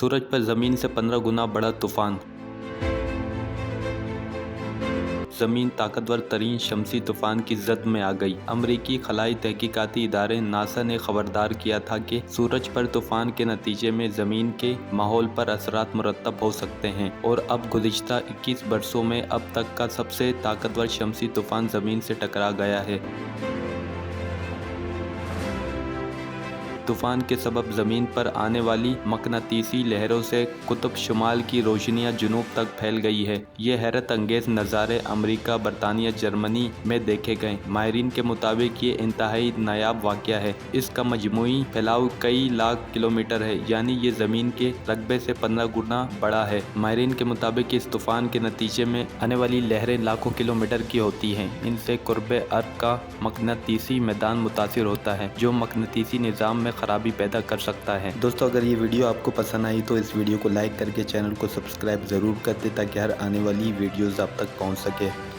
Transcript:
सूरज पर ज़मीन से 15 गुना बड़ा तूफान। ज़मीन ताकतवर तरीन शमसी तूफान की जद में आ गई। अमरीकी खलाई तहकीकाती इदारे नासा ने खबरदार किया था कि सूरज पर तूफान के नतीजे में ज़मीन के माहौल पर असरात मुरतब हो सकते हैं और अब गुज़िश्ता 21 बरसों में अब तक का सबसे ताकतवर शमसी तूफान ज़मीन से टकरा गया है। तूफान के सबब ज़मीन पर आने वाली मकनातीसी लहरों से कुतुब शुमाल की रोशनियां जुनूब तक फैल गई है। ये हैरत अंगेज़ नज़ारे अमरीका, बरतानिया, जर्मनी में देखे गए। माहिरीन के मुताबिक ये इंतहाई नायाब वाक़या है। इसका मजमूई फैलाव कई लाख किलोमीटर है, यानी ये ज़मीन के रकबे से 15 गुना बड़ा है। माहिरीन के मुताबिक इस तूफ़ान के नतीजे में आने वाली लहरें लाखों किलोमीटर की होती हैं। इनसे कुर्बे अर्द का मकनातीसी मैदान मुतासिर होता है, जो मकनातीसी निज़ाम में खराबी पैदा कर सकता है। दोस्तों, अगर ये वीडियो आपको पसंद आई तो इस वीडियो को लाइक करके चैनल को सब्सक्राइब ज़रूर कर दें ताकि हर आने वाली वीडियोज़ आप तक पहुंच सके।